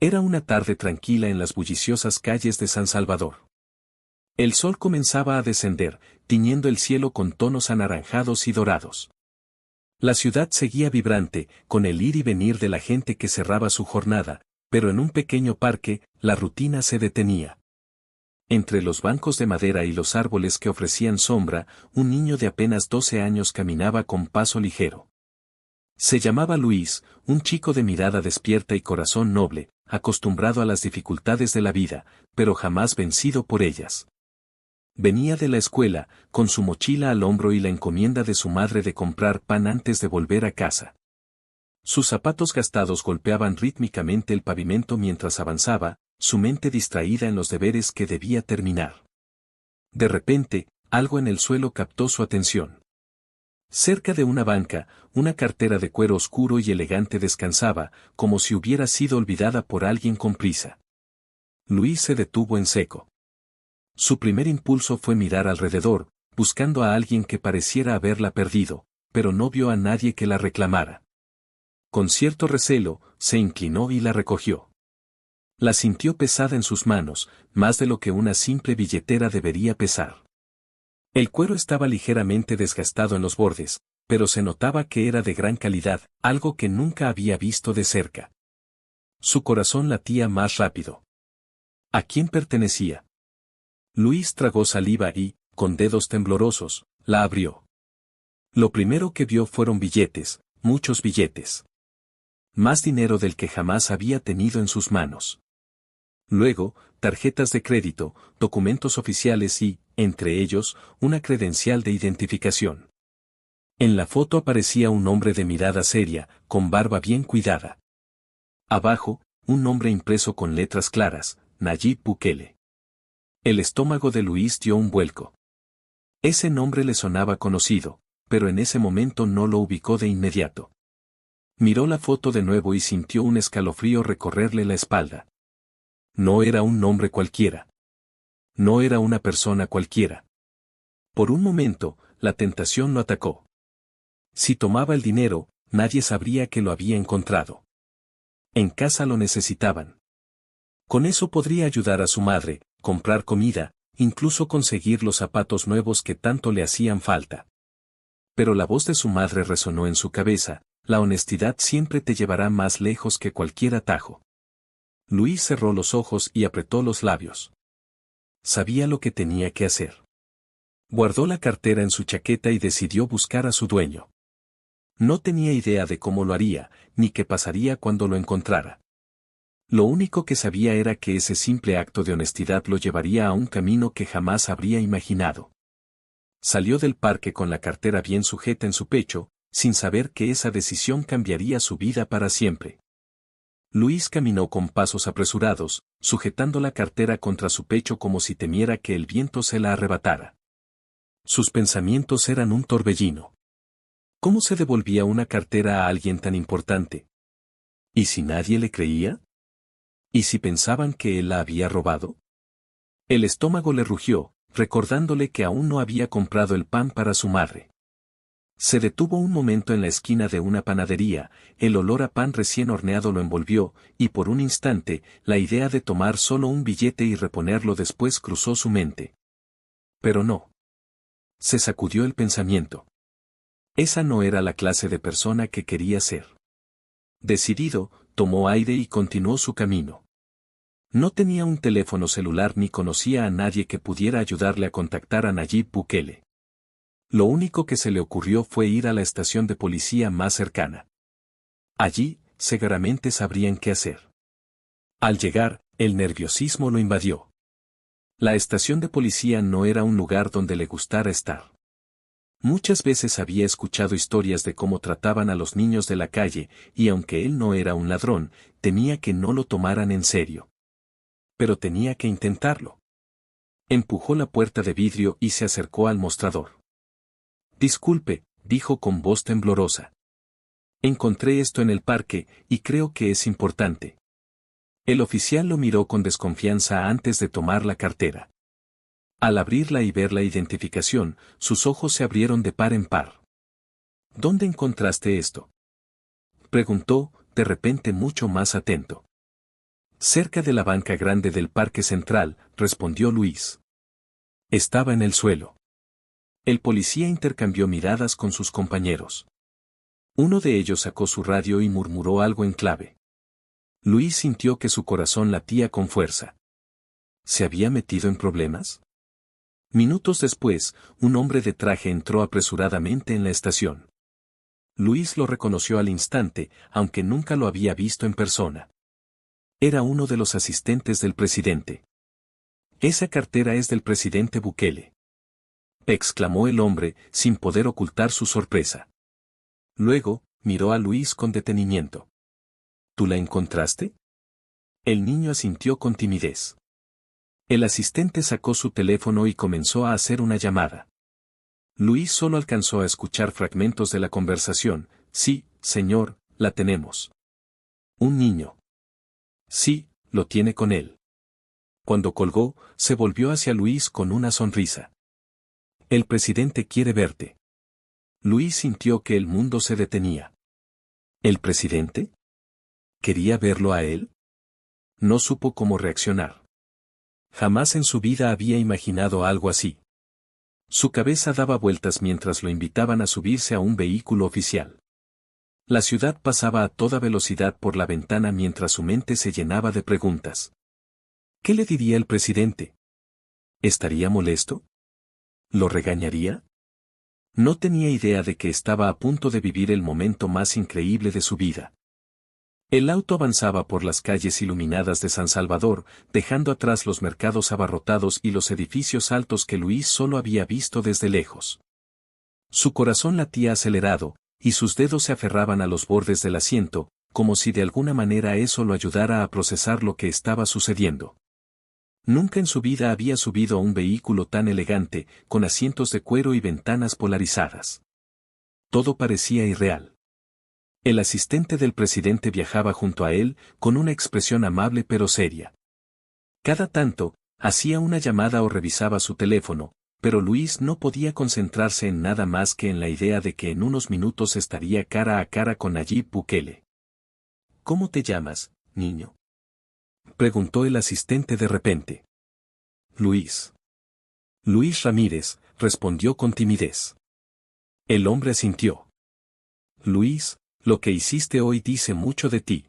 Era una tarde tranquila en las bulliciosas calles de San Salvador. El sol comenzaba a descender, tiñendo el cielo con tonos anaranjados y dorados. La ciudad seguía vibrante, con el ir y venir de la gente que cerraba su jornada, pero en un pequeño parque, la rutina se detenía. Entre los bancos de madera y los árboles que ofrecían sombra, un niño de apenas 12 años caminaba con paso ligero. Se llamaba Luis, un chico de mirada despierta y corazón noble, acostumbrado a las dificultades de la vida, pero jamás vencido por ellas. Venía de la escuela, con su mochila al hombro y la encomienda de su madre de comprar pan antes de volver a casa. Sus zapatos gastados golpeaban rítmicamente el pavimento mientras avanzaba, su mente distraída en los deberes que debía terminar. De repente, algo en el suelo captó su atención. Cerca de una banca, una cartera de cuero oscuro y elegante descansaba, como si hubiera sido olvidada por alguien con prisa. Luis se detuvo en seco. Su primer impulso fue mirar alrededor, buscando a alguien que pareciera haberla perdido, pero no vio a nadie que la reclamara. Con cierto recelo, se inclinó y la recogió. La sintió pesada en sus manos, más de lo que una simple billetera debería pesar. El cuero estaba ligeramente desgastado en los bordes, pero se notaba que era de gran calidad, algo que nunca había visto de cerca. Su corazón latía más rápido. ¿A quién pertenecía? Luis tragó saliva y, con dedos temblorosos, la abrió. Lo primero que vio fueron billetes, muchos billetes. Más dinero del que jamás había tenido en sus manos. Luego, tarjetas de crédito, documentos oficiales y, entre ellos, una credencial de identificación. En la foto aparecía un hombre de mirada seria, con barba bien cuidada. Abajo, un nombre impreso con letras claras, Nayib Bukele. El estómago de Luis dio un vuelco. Ese nombre le sonaba conocido, pero en ese momento no lo ubicó de inmediato. Miró la foto de nuevo y sintió un escalofrío recorrerle la espalda. No era un nombre cualquiera. No era una persona cualquiera. Por un momento, la tentación lo atacó. Si tomaba el dinero, nadie sabría que lo había encontrado. En casa lo necesitaban. Con eso podría ayudar a su madre, comprar comida, incluso conseguir los zapatos nuevos que tanto le hacían falta. Pero la voz de su madre resonó en su cabeza: la honestidad siempre te llevará más lejos que cualquier atajo. Luis cerró los ojos y apretó los labios. Sabía lo que tenía que hacer. Guardó la cartera en su chaqueta y decidió buscar a su dueño. No tenía idea de cómo lo haría, ni qué pasaría cuando lo encontrara. Lo único que sabía era que ese simple acto de honestidad lo llevaría a un camino que jamás habría imaginado. Salió del parque con la cartera bien sujeta en su pecho, sin saber que esa decisión cambiaría su vida para siempre. Luis caminó con pasos apresurados, sujetando la cartera contra su pecho como si temiera que el viento se la arrebatara. Sus pensamientos eran un torbellino. ¿Cómo se devolvía una cartera a alguien tan importante? ¿Y si nadie le creía? ¿Y si pensaban que él la había robado? El estómago le rugió, recordándole que aún no había comprado el pan para su madre. Se detuvo un momento en la esquina de una panadería, el olor a pan recién horneado lo envolvió, y por un instante, la idea de tomar solo un billete y reponerlo después cruzó su mente. Pero no. Se sacudió el pensamiento. Esa no era la clase de persona que quería ser. Decidido, tomó aire y continuó su camino. No tenía un teléfono celular ni conocía a nadie que pudiera ayudarle a contactar a Nayib Bukele. Lo único que se le ocurrió fue ir a la estación de policía más cercana. Allí, seguramente sabrían qué hacer. Al llegar, el nerviosismo lo invadió. La estación de policía no era un lugar donde le gustara estar. Muchas veces había escuchado historias de cómo trataban a los niños de la calle, y aunque él no era un ladrón, temía que no lo tomaran en serio. Pero tenía que intentarlo. Empujó la puerta de vidrio y se acercó al mostrador. Disculpe, dijo con voz temblorosa. Encontré esto en el parque, y creo que es importante. El oficial lo miró con desconfianza antes de tomar la cartera. Al abrirla y ver la identificación, sus ojos se abrieron de par en par. ¿Dónde encontraste esto?, preguntó, de repente mucho más atento. Cerca de la banca grande del Parque Central, respondió Luis. Estaba en el suelo. El policía intercambió miradas con sus compañeros. Uno de ellos sacó su radio y murmuró algo en clave. Luis sintió que su corazón latía con fuerza. ¿Se había metido en problemas? Minutos después, un hombre de traje entró apresuradamente en la estación. Luis lo reconoció al instante, aunque nunca lo había visto en persona. Era uno de los asistentes del presidente. «Esa cartera es del presidente Bukele», exclamó el hombre, sin poder ocultar su sorpresa. Luego, miró a Luis con detenimiento. «¿Tú la encontraste?» El niño asintió con timidez. El asistente sacó su teléfono y comenzó a hacer una llamada. Luis solo alcanzó a escuchar fragmentos de la conversación. «Sí, señor, la tenemos». «¿Un niño?» «Sí, lo tiene con él». Cuando colgó, se volvió hacia Luis con una sonrisa. «El presidente quiere verte». Luis sintió que el mundo se detenía. ¿El presidente? ¿Quería verlo a él? No supo cómo reaccionar. Jamás en su vida había imaginado algo así. Su cabeza daba vueltas mientras lo invitaban a subirse a un vehículo oficial. La ciudad pasaba a toda velocidad por la ventana mientras su mente se llenaba de preguntas. ¿Qué le diría el presidente? ¿Estaría molesto? ¿Lo regañaría? No tenía idea de que estaba a punto de vivir el momento más increíble de su vida. El auto avanzaba por las calles iluminadas de San Salvador, dejando atrás los mercados abarrotados y los edificios altos que Luis solo había visto desde lejos. Su corazón latía acelerado, y sus dedos se aferraban a los bordes del asiento, como si de alguna manera eso lo ayudara a procesar lo que estaba sucediendo. Nunca en su vida había subido a un vehículo tan elegante, con asientos de cuero y ventanas polarizadas. Todo parecía irreal. El asistente del presidente viajaba junto a él, con una expresión amable pero seria. Cada tanto, hacía una llamada o revisaba su teléfono, pero Luis no podía concentrarse en nada más que en la idea de que en unos minutos estaría cara a cara con Nayib Bukele. «¿Cómo te llamas, niño?», preguntó el asistente de repente. «Luis». «Luis Ramírez», respondió con timidez. El hombre asintió. «Luis, lo que hiciste hoy dice mucho de ti.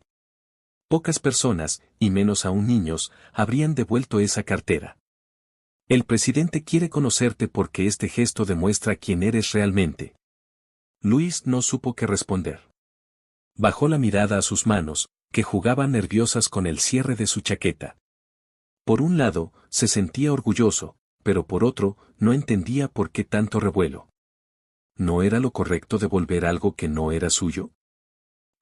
Pocas personas, y menos aún niños, habrían devuelto esa cartera. El presidente quiere conocerte porque este gesto demuestra quién eres realmente». Luis no supo qué responder. Bajó la mirada a sus manos, que jugaban nerviosas con el cierre de su chaqueta. Por un lado, se sentía orgulloso, pero por otro, no entendía por qué tanto revuelo. ¿No era lo correcto devolver algo que no era suyo?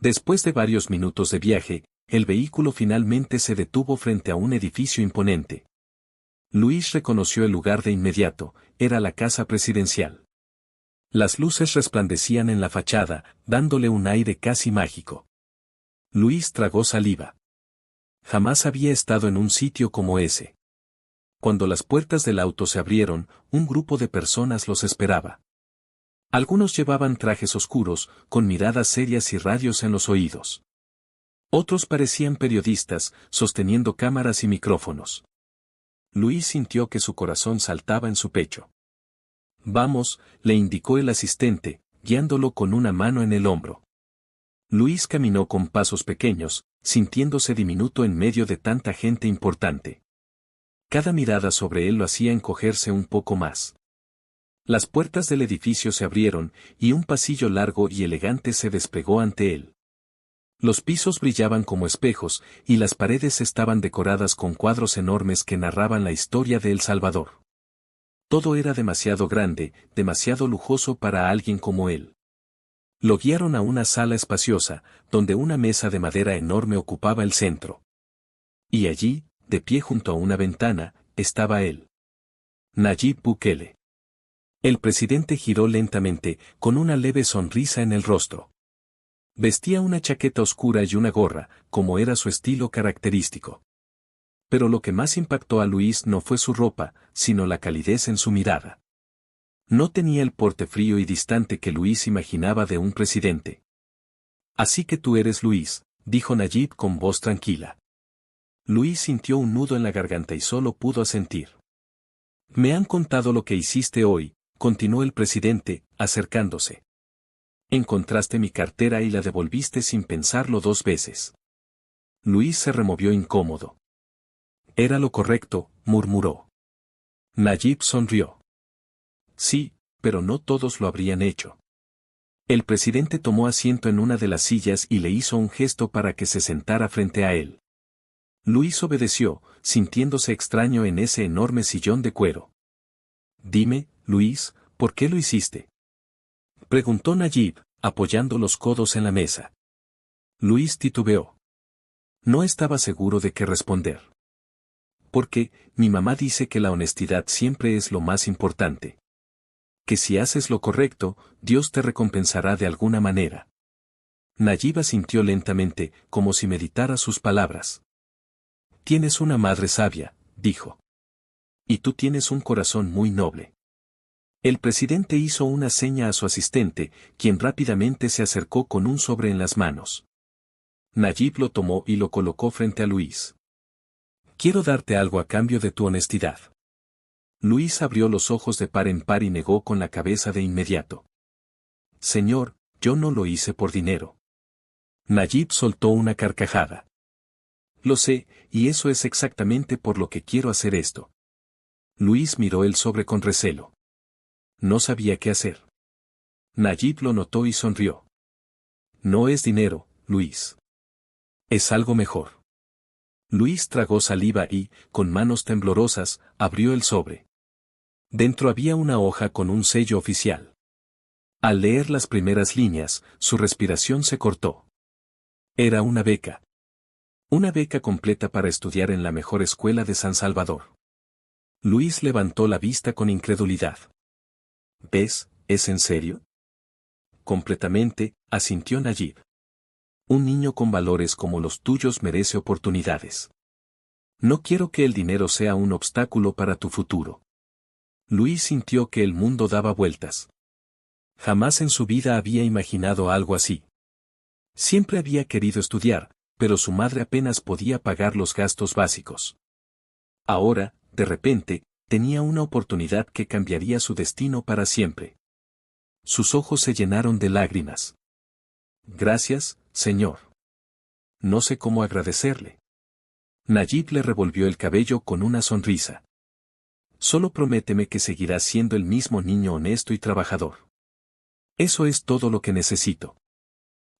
Después de varios minutos de viaje, el vehículo finalmente se detuvo frente a un edificio imponente. Luis reconoció el lugar de inmediato, era la casa presidencial. Las luces resplandecían en la fachada, dándole un aire casi mágico. Luis tragó saliva. Jamás había estado en un sitio como ese. Cuando las puertas del auto se abrieron, un grupo de personas los esperaba. Algunos llevaban trajes oscuros, con miradas serias y radios en los oídos. Otros parecían periodistas, sosteniendo cámaras y micrófonos. Luis sintió que su corazón saltaba en su pecho. «Vamos», le indicó el asistente, guiándolo con una mano en el hombro. Luis caminó con pasos pequeños, sintiéndose diminuto en medio de tanta gente importante. Cada mirada sobre él lo hacía encogerse un poco más. Las puertas del edificio se abrieron, y un pasillo largo y elegante se desplegó ante él. Los pisos brillaban como espejos, y las paredes estaban decoradas con cuadros enormes que narraban la historia de El Salvador. Todo era demasiado grande, demasiado lujoso para alguien como él. Lo guiaron a una sala espaciosa, donde una mesa de madera enorme ocupaba el centro. Y allí, de pie junto a una ventana, estaba él. Nayib Bukele. El presidente giró lentamente, con una leve sonrisa en el rostro. Vestía una chaqueta oscura y una gorra, como era su estilo característico. Pero lo que más impactó a Luis no fue su ropa, sino la calidez en su mirada. No tenía el porte frío y distante que Luis imaginaba de un presidente. «Así que tú eres Luis», dijo Nayib con voz tranquila. Luis sintió un nudo en la garganta y solo pudo asentir. Me han contado lo que hiciste hoy, continuó el presidente, acercándose. Encontraste mi cartera y la devolviste sin pensarlo 2 veces. Luis se removió incómodo. Era lo correcto, murmuró. Nayib sonrió. Sí, pero no todos lo habrían hecho. El presidente tomó asiento en una de las sillas y le hizo un gesto para que se sentara frente a él. Luis obedeció, sintiéndose extraño en ese enorme sillón de cuero. Dime, Luis, ¿por qué lo hiciste? Preguntó Nayib, apoyando los codos en la mesa. Luis titubeó. No estaba seguro de qué responder. Porque, mi mamá dice que la honestidad siempre es lo más importante. Que si haces lo correcto, Dios te recompensará de alguna manera. Nayib asintió lentamente, como si meditara sus palabras. Tienes una madre sabia, dijo. Y tú tienes un corazón muy noble. El presidente hizo una seña a su asistente, quien rápidamente se acercó con un sobre en las manos. Nayib lo tomó y lo colocó frente a Luis. Quiero darte algo a cambio de tu honestidad. Luis abrió los ojos de par en par y negó con la cabeza de inmediato. Señor, yo no lo hice por dinero. Nayib soltó una carcajada. Lo sé, y eso es exactamente por lo que quiero hacer esto. Luis miró el sobre con recelo. No sabía qué hacer. Nayib lo notó y sonrió. No es dinero, Luis. Es algo mejor. Luis tragó saliva y, con manos temblorosas, abrió el sobre. Dentro había una hoja con un sello oficial. Al leer las primeras líneas, su respiración se cortó. Era una beca. Una beca completa para estudiar en la mejor escuela de San Salvador. Luis levantó la vista con incredulidad. ¿Ves? ¿Es en serio? Completamente, asintió Nayib. Un niño con valores como los tuyos merece oportunidades. No quiero que el dinero sea un obstáculo para tu futuro. Luis sintió que el mundo daba vueltas. Jamás en su vida había imaginado algo así. Siempre había querido estudiar, pero su madre apenas podía pagar los gastos básicos. Ahora, de repente, tenía una oportunidad que cambiaría su destino para siempre. Sus ojos se llenaron de lágrimas. Gracias, señor. No sé cómo agradecerle. Nayib le revolvió el cabello con una sonrisa. Solo prométeme que seguirás siendo el mismo niño honesto y trabajador. Eso es todo lo que necesito.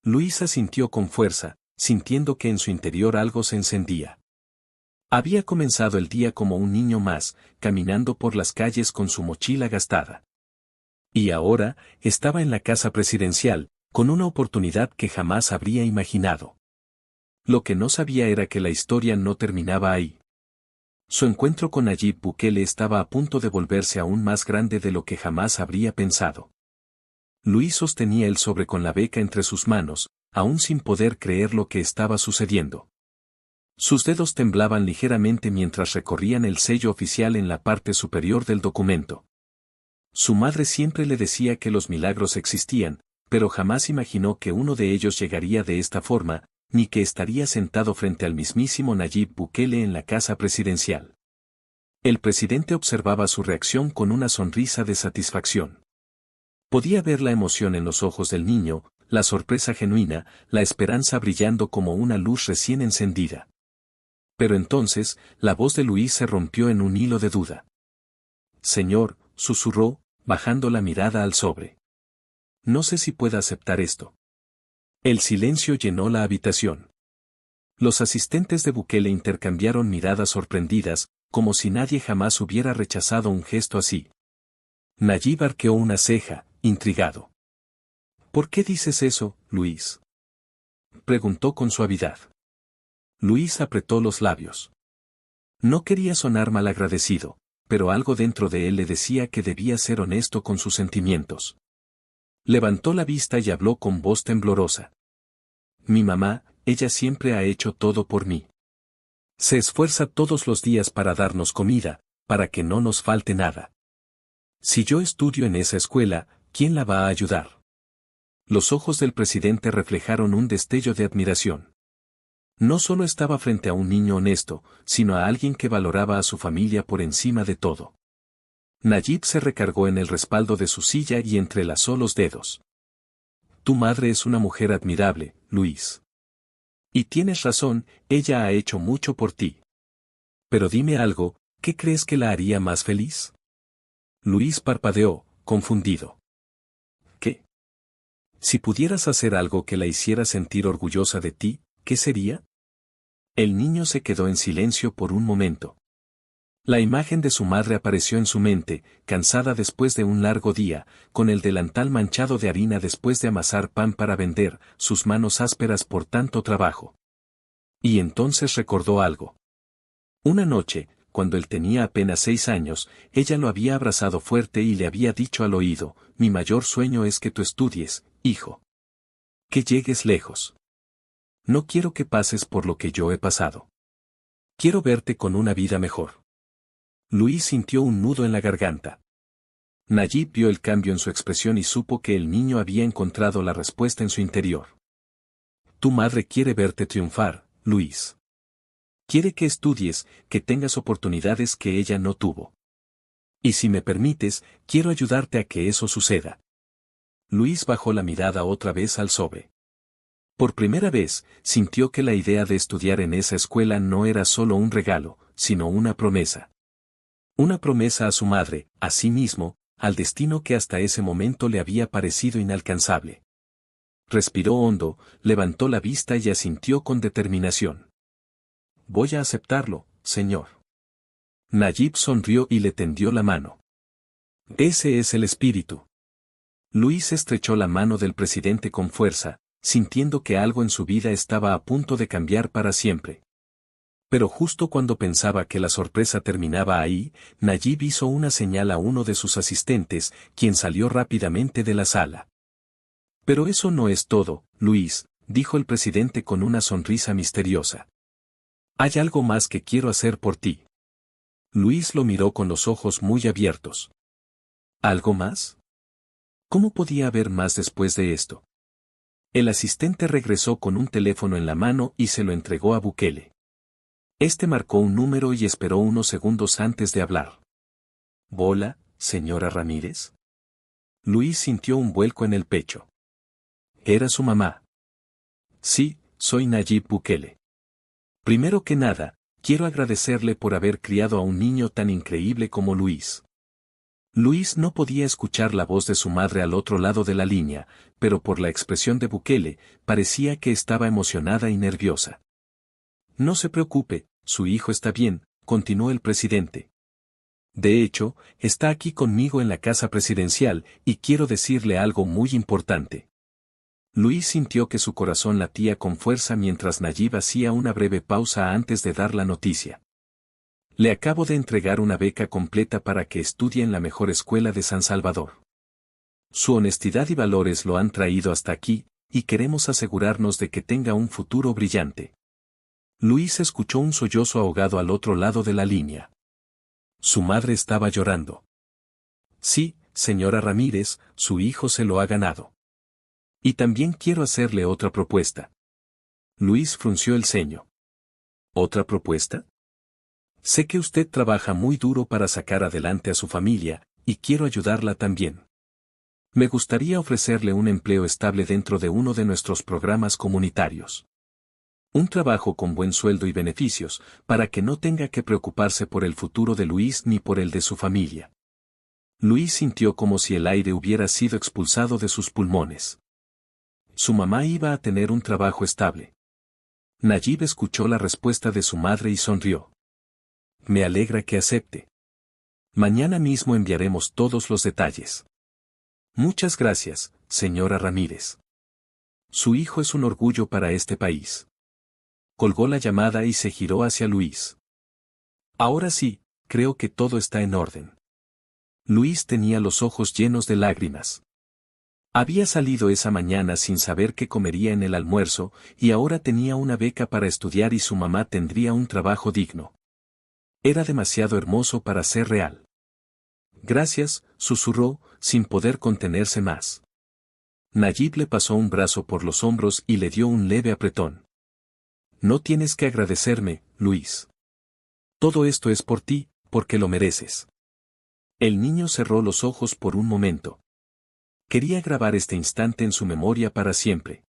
Luis asintió con fuerza, sintiendo que en su interior algo se encendía. Había comenzado el día como un niño más, caminando por las calles con su mochila gastada. Y ahora, estaba en la casa presidencial, con una oportunidad que jamás habría imaginado. Lo que no sabía era que la historia no terminaba ahí. Su encuentro con Nayib Bukele estaba a punto de volverse aún más grande de lo que jamás habría pensado. Luis sostenía el sobre con la beca entre sus manos, aún sin poder creer lo que estaba sucediendo. Sus dedos temblaban ligeramente mientras recorrían el sello oficial en la parte superior del documento. Su madre siempre le decía que los milagros existían, pero jamás imaginó que uno de ellos llegaría de esta forma, ni que estaría sentado frente al mismísimo Nayib Bukele en la casa presidencial. El presidente observaba su reacción con una sonrisa de satisfacción. Podía ver la emoción en los ojos del niño, la sorpresa genuina, la esperanza brillando como una luz recién encendida. Pero entonces, la voz de Luis se rompió en un hilo de duda. Señor, susurró, bajando la mirada al sobre. No sé si pueda aceptar esto. El silencio llenó la habitación. Los asistentes de Bukele intercambiaron miradas sorprendidas, como si nadie jamás hubiera rechazado un gesto así. Nayib arqueó una ceja, intrigado. ¿Por qué dices eso, Luis? Preguntó con suavidad. Luis apretó los labios. No quería sonar malagradecido, pero algo dentro de él le decía que debía ser honesto con sus sentimientos. Levantó la vista y habló con voz temblorosa. Mi mamá, ella siempre ha hecho todo por mí. Se esfuerza todos los días para darnos comida, para que no nos falte nada. Si yo estudio en esa escuela, ¿quién la va a ayudar? Los ojos del presidente reflejaron un destello de admiración. No solo estaba frente a un niño honesto, sino a alguien que valoraba a su familia por encima de todo. Nayib se recargó en el respaldo de su silla y entrelazó los dedos. Tu madre es una mujer admirable, Luis. Y tienes razón, ella ha hecho mucho por ti. Pero dime algo, ¿qué crees que la haría más feliz? Luis parpadeó, confundido. ¿Qué? Si pudieras hacer algo que la hiciera sentir orgullosa de ti, ¿qué sería? El niño se quedó en silencio por un momento. La imagen de su madre apareció en su mente, cansada después de un largo día, con el delantal manchado de harina después de amasar pan para vender, sus manos ásperas por tanto trabajo. Y entonces recordó algo. Una noche, cuando él tenía apenas 6 años, ella lo había abrazado fuerte y le había dicho al oído, mi mayor sueño es que tú estudies, hijo. Que llegues lejos. No quiero que pases por lo que yo he pasado. Quiero verte con una vida mejor. Luis sintió un nudo en la garganta. Nayib vio el cambio en su expresión y supo que el niño había encontrado la respuesta en su interior. Tu madre quiere verte triunfar, Luis. Quiere que estudies, que tengas oportunidades que ella no tuvo. Y si me permites, quiero ayudarte a que eso suceda. Luis bajó la mirada otra vez al sobre. Por primera vez, sintió que la idea de estudiar en esa escuela no era solo un regalo, sino una promesa. Una promesa a su madre, a sí mismo, al destino que hasta ese momento le había parecido inalcanzable. Respiró hondo, levantó la vista y asintió con determinación. Voy a aceptarlo, señor. Nayib sonrió y le tendió la mano. Ese es el espíritu. Luis estrechó la mano del presidente con fuerza, sintiendo que algo en su vida estaba a punto de cambiar para siempre. Pero justo cuando pensaba que la sorpresa terminaba ahí, Nayib hizo una señal a uno de sus asistentes, quien salió rápidamente de la sala. Pero eso no es todo, Luis, dijo el presidente con una sonrisa misteriosa. Hay algo más que quiero hacer por ti. Luis lo miró con los ojos muy abiertos. ¿Algo más? ¿Cómo podía haber más después de esto? El asistente regresó con un teléfono en la mano y se lo entregó a Bukele. Este marcó un número y esperó unos segundos antes de hablar. ¿Hola, señora Ramírez? Luis sintió un vuelco en el pecho. ¿Era su mamá? Sí, soy Nayib Bukele. Primero que nada, quiero agradecerle por haber criado a un niño tan increíble como Luis. Luis no podía escuchar la voz de su madre al otro lado de la línea, pero por la expresión de Bukele, parecía que estaba emocionada y nerviosa. No se preocupe, su hijo está bien, continuó el presidente. De hecho, está aquí conmigo en la casa presidencial y quiero decirle algo muy importante. Luis sintió que su corazón latía con fuerza mientras Nayib hacía una breve pausa antes de dar la noticia. Le acabo de entregar una beca completa para que estudie en la mejor escuela de San Salvador. Su honestidad y valores lo han traído hasta aquí, y queremos asegurarnos de que tenga un futuro brillante. Luis escuchó un sollozo ahogado al otro lado de la línea. Su madre estaba llorando. Sí, señora Ramírez, su hijo se lo ha ganado. Y también quiero hacerle otra propuesta. Luis frunció el ceño. ¿Otra propuesta? Sé que usted trabaja muy duro para sacar adelante a su familia, y quiero ayudarla también. Me gustaría ofrecerle un empleo estable dentro de uno de nuestros programas comunitarios. Un trabajo con buen sueldo y beneficios, para que no tenga que preocuparse por el futuro de Luis ni por el de su familia. Luis sintió como si el aire hubiera sido expulsado de sus pulmones. Su mamá iba a tener un trabajo estable. Nayib escuchó la respuesta de su madre y sonrió. Me alegra que acepte. Mañana mismo enviaremos todos los detalles. Muchas gracias, señora Ramírez. Su hijo es un orgullo para este país. Colgó la llamada y se giró hacia Luis. Ahora sí, creo que todo está en orden. Luis tenía los ojos llenos de lágrimas. Había salido esa mañana sin saber qué comería en el almuerzo, y ahora tenía una beca para estudiar y su mamá tendría un trabajo digno. Era demasiado hermoso para ser real. Gracias, susurró, sin poder contenerse más. Nayib le pasó un brazo por los hombros y le dio un leve apretón. No tienes que agradecerme, Luis. Todo esto es por ti, porque lo mereces. El niño cerró los ojos por un momento. Quería grabar este instante en su memoria para siempre.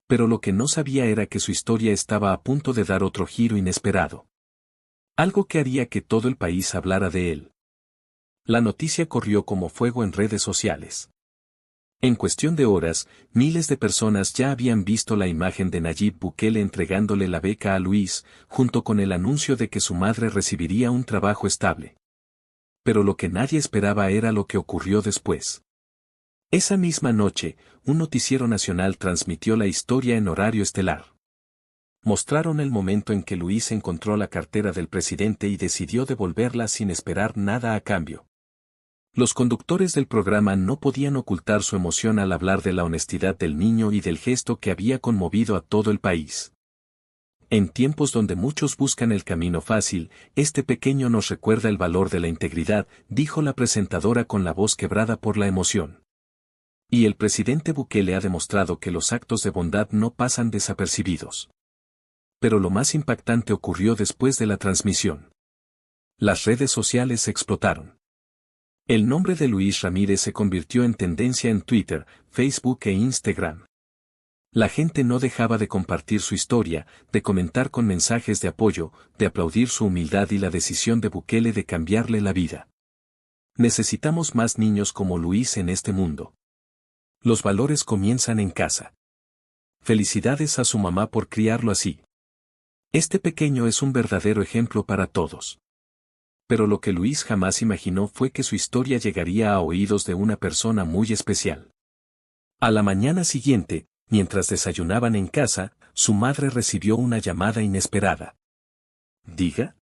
Pero lo que no sabía era que su historia estaba a punto de dar otro giro inesperado. Algo que haría que todo el país hablara de él. La noticia corrió como fuego en redes sociales. En cuestión de horas, miles de personas ya habían visto la imagen de Nayib Bukele entregándole la beca a Luis, junto con el anuncio de que su madre recibiría un trabajo estable. Pero lo que nadie esperaba era lo que ocurrió después. Esa misma noche, un noticiero nacional transmitió la historia en horario estelar. Mostraron el momento en que Luis encontró la cartera del presidente y decidió devolverla sin esperar nada a cambio. Los conductores del programa no podían ocultar su emoción al hablar de la honestidad del niño y del gesto que había conmovido a todo el país. En tiempos donde muchos buscan el camino fácil, este pequeño nos recuerda el valor de la integridad, dijo la presentadora con la voz quebrada por la emoción. Y el presidente Bukele ha demostrado que los actos de bondad no pasan desapercibidos. Pero lo más impactante ocurrió después de la transmisión. Las redes sociales explotaron. El nombre de Luis Ramírez se convirtió en tendencia en Twitter, Facebook e Instagram. La gente no dejaba de compartir su historia, de comentar con mensajes de apoyo, de aplaudir su humildad y la decisión de Bukele de cambiarle la vida. Necesitamos más niños como Luis en este mundo. Los valores comienzan en casa. Felicidades a su mamá por criarlo así. Este pequeño es un verdadero ejemplo para todos. Pero lo que Luis jamás imaginó fue que su historia llegaría a oídos de una persona muy especial. A la mañana siguiente, mientras desayunaban en casa, su madre recibió una llamada inesperada. ¿Diga?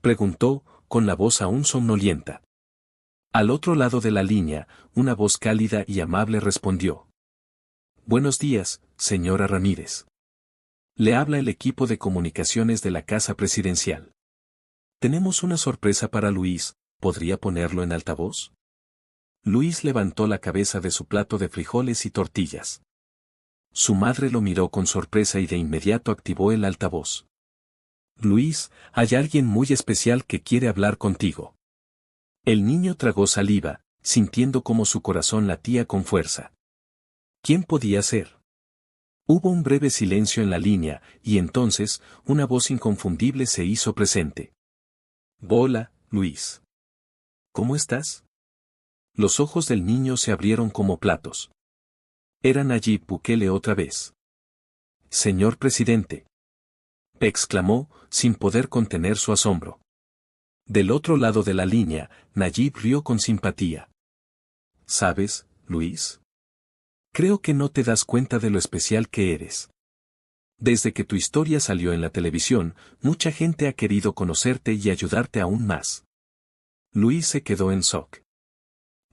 Preguntó, con la voz aún somnolienta. Al otro lado de la línea, una voz cálida y amable respondió. Buenos días, señora Ramírez. Le habla el equipo de comunicaciones de la Casa Presidencial. Tenemos una sorpresa para Luis, ¿podría ponerlo en altavoz? Luis levantó la cabeza de su plato de frijoles y tortillas. Su madre lo miró con sorpresa y de inmediato activó el altavoz. Luis, hay alguien muy especial que quiere hablar contigo. El niño tragó saliva, sintiendo cómo su corazón latía con fuerza. ¿Quién podía ser? Hubo un breve silencio en la línea, y entonces, una voz inconfundible se hizo presente. Hola, Luis. ¿Cómo estás? Los ojos del niño se abrieron como platos. Era Nayib Bukele otra vez. Señor presidente. Exclamó, sin poder contener su asombro. Del otro lado de la línea, Nayib rió con simpatía. ¿Sabes, Luis? Creo que no te das cuenta de lo especial que eres. Desde que tu historia salió en la televisión, mucha gente ha querido conocerte y ayudarte aún más. Luis se quedó en shock.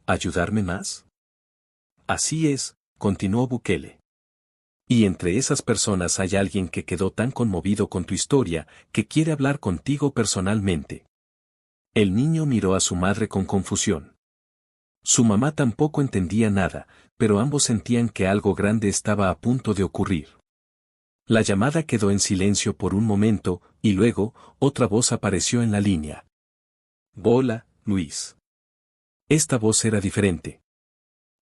¿Ayudarme más? Así es, continuó Bukele. Y entre esas personas hay alguien que quedó tan conmovido con tu historia, que quiere hablar contigo personalmente. El niño miró a su madre con confusión. Su mamá tampoco entendía nada, pero ambos sentían que algo grande estaba a punto de ocurrir. La llamada quedó en silencio por un momento, y luego, otra voz apareció en la línea. Hola, Luis. Esta voz era diferente.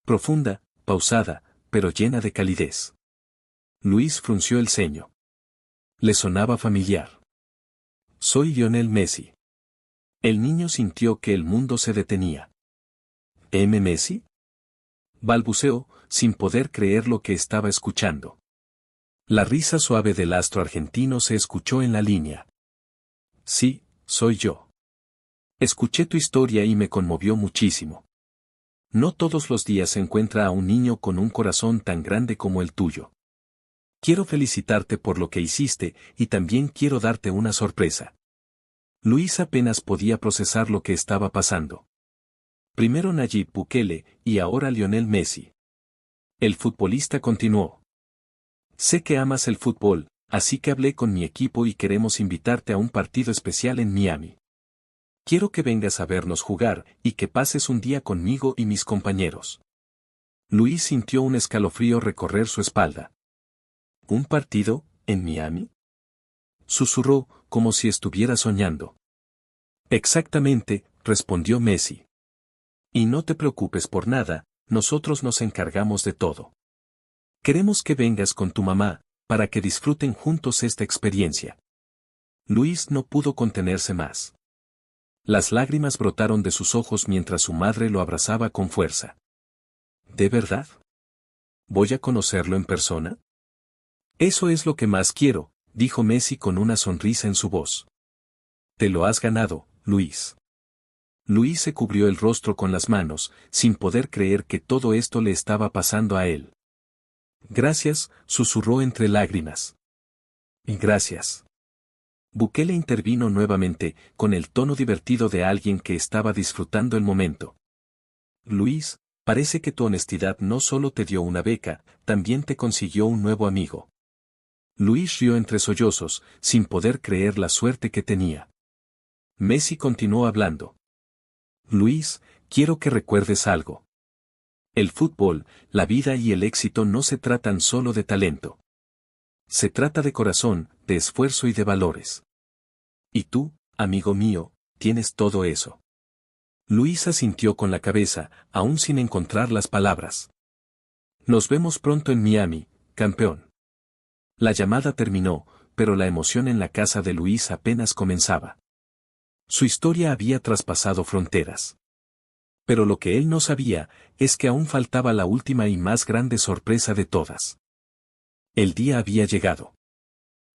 Profunda, pausada, pero llena de calidez. Luis frunció el ceño. Le sonaba familiar. Soy Lionel Messi. El niño sintió que el mundo se detenía. ¿M. Messi? Balbuceó, sin poder creer lo que estaba escuchando. La risa suave del astro argentino se escuchó en la línea. Sí, soy yo. Escuché tu historia y me conmovió muchísimo. No todos los días se encuentra a un niño con un corazón tan grande como el tuyo. Quiero felicitarte por lo que hiciste y también quiero darte una sorpresa. Luis apenas podía procesar lo que estaba pasando. Primero Nayib Bukele y ahora Lionel Messi. El futbolista continuó. Sé que amas el fútbol, así que hablé con mi equipo y queremos invitarte a un partido especial en Miami. Quiero que vengas a vernos jugar y que pases un día conmigo y mis compañeros. Luis sintió un escalofrío recorrer su espalda. ¿Un partido, en Miami? susurró, como si estuviera soñando. Exactamente, respondió Messi. Y no te preocupes por nada, nosotros nos encargamos de todo. Queremos que vengas con tu mamá, para que disfruten juntos esta experiencia. Luis no pudo contenerse más. Las lágrimas brotaron de sus ojos mientras su madre lo abrazaba con fuerza. ¿De verdad? ¿Voy a conocerlo en persona? Eso es lo que más quiero, dijo Messi con una sonrisa en su voz. Te lo has ganado, Luis. Luis se cubrió el rostro con las manos, sin poder creer que todo esto le estaba pasando a él. Gracias, susurró entre lágrimas. Gracias. Bukele intervino nuevamente, con el tono divertido de alguien que estaba disfrutando el momento. Luis, parece que tu honestidad no solo te dio una beca, también te consiguió un nuevo amigo. Luis rió entre sollozos, sin poder creer la suerte que tenía. Messi continuó hablando. Luis, quiero que recuerdes algo. El fútbol, la vida y el éxito no se tratan solo de talento. Se trata de corazón, de esfuerzo y de valores. Y tú, amigo mío, tienes todo eso. Luis asintió con la cabeza, aún sin encontrar las palabras. Nos vemos pronto en Miami, campeón. La llamada terminó, pero la emoción en la casa de Luis apenas comenzaba. Su historia había traspasado fronteras. Pero lo que él no sabía, es que aún faltaba la última y más grande sorpresa de todas. El día había llegado.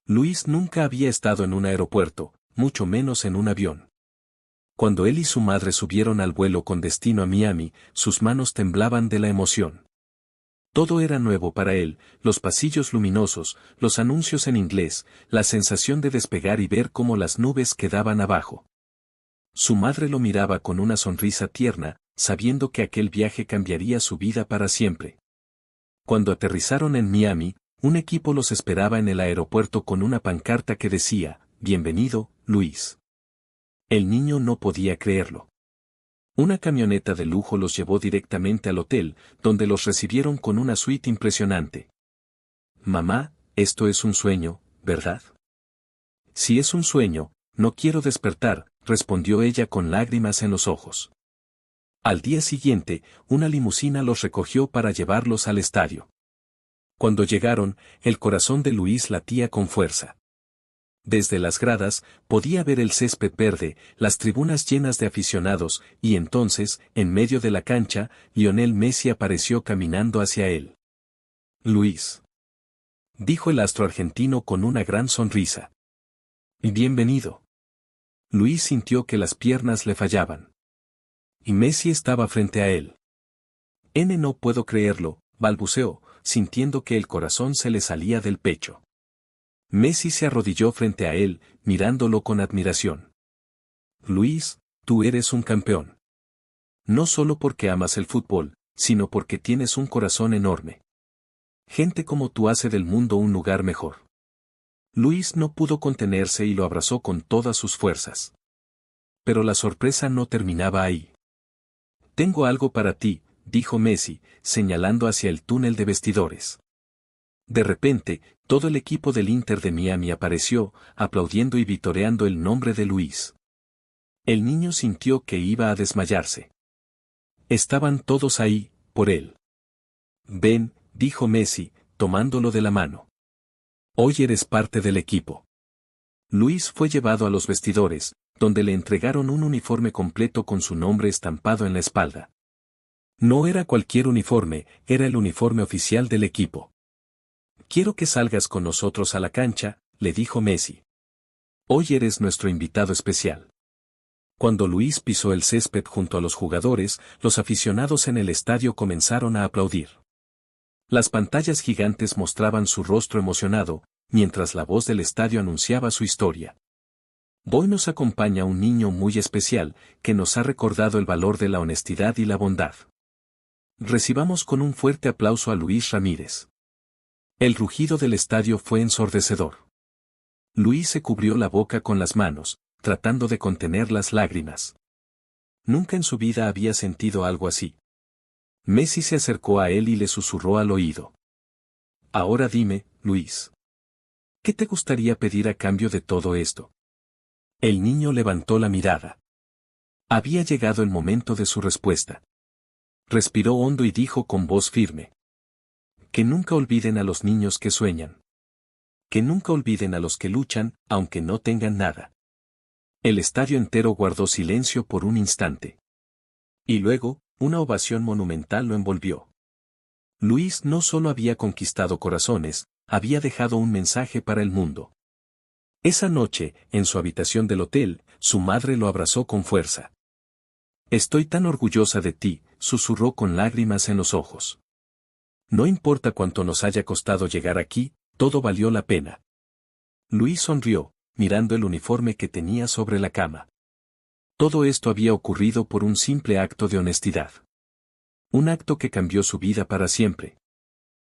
Luis nunca había estado en un aeropuerto, mucho menos en un avión. Cuando él y su madre subieron al vuelo con destino a Miami, sus manos temblaban de la emoción. Todo era nuevo para él, los pasillos luminosos, los anuncios en inglés, la sensación de despegar y ver cómo las nubes quedaban abajo. Su madre lo miraba con una sonrisa tierna, sabiendo que aquel viaje cambiaría su vida para siempre. Cuando aterrizaron en Miami, un equipo los esperaba en el aeropuerto con una pancarta que decía, «Bienvenido, Luis». El niño no podía creerlo. Una camioneta de lujo los llevó directamente al hotel, donde los recibieron con una suite impresionante. «Mamá, esto es un sueño, ¿verdad?» «Si es un sueño, no quiero despertar», respondió ella con lágrimas en los ojos. Al día siguiente, una limusina los recogió para llevarlos al estadio. Cuando llegaron, el corazón de Luis latía con fuerza. Desde las gradas, podía ver el césped verde, las tribunas llenas de aficionados, y entonces, en medio de la cancha, Lionel Messi apareció caminando hacia él. «Luis», dijo el astro argentino con una gran sonrisa. «Bienvenido». Luis sintió que las piernas le fallaban. Y Messi estaba frente a él. No puedo creerlo», balbuceó, sintiendo que el corazón se le salía del pecho. Messi se arrodilló frente a él, mirándolo con admiración. «Luis, tú eres un campeón. No solo porque amas el fútbol, sino porque tienes un corazón enorme. Gente como tú hace del mundo un lugar mejor». Luis no pudo contenerse y lo abrazó con todas sus fuerzas. Pero la sorpresa no terminaba ahí. «Tengo algo para ti», dijo Messi, señalando hacia el túnel de vestidores. De repente, todo el equipo del Inter de Miami apareció, aplaudiendo y vitoreando el nombre de Luis. El niño sintió que iba a desmayarse. Estaban todos ahí, por él. «Ven», dijo Messi, tomándolo de la mano. «Hoy eres parte del equipo». Luis fue llevado a los vestidores, donde le entregaron un uniforme completo con su nombre estampado en la espalda. No era cualquier uniforme, era el uniforme oficial del equipo. «Quiero que salgas con nosotros a la cancha», le dijo Messi. «Hoy eres nuestro invitado especial». Cuando Luis pisó el césped junto a los jugadores, los aficionados en el estadio comenzaron a aplaudir. Las pantallas gigantes mostraban su rostro emocionado, mientras la voz del estadio anunciaba su historia. «Hoy nos acompaña un niño muy especial, que nos ha recordado el valor de la honestidad y la bondad. Recibamos con un fuerte aplauso a Luis Ramírez». El rugido del estadio fue ensordecedor. Luis se cubrió la boca con las manos, tratando de contener las lágrimas. Nunca en su vida había sentido algo así. Messi se acercó a él y le susurró al oído. «Ahora dime, Luis. ¿Qué te gustaría pedir a cambio de todo esto? El niño levantó la mirada. Había llegado el momento de su respuesta. Respiró hondo y dijo con voz firme. Que nunca olviden a los niños que sueñan. Que nunca olviden a los que luchan, aunque no tengan nada. El estadio entero guardó silencio por un instante. Y luego, una ovación monumental lo envolvió. Luis no solo había conquistado corazones, había dejado un mensaje para el mundo. Esa noche, en su habitación del hotel, su madre lo abrazó con fuerza. Estoy tan orgullosa de ti, susurró con lágrimas en los ojos. No importa cuánto nos haya costado llegar aquí, todo valió la pena. Luis sonrió, mirando el uniforme que tenía sobre la cama. Todo esto había ocurrido por un simple acto de honestidad. Un acto que cambió su vida para siempre.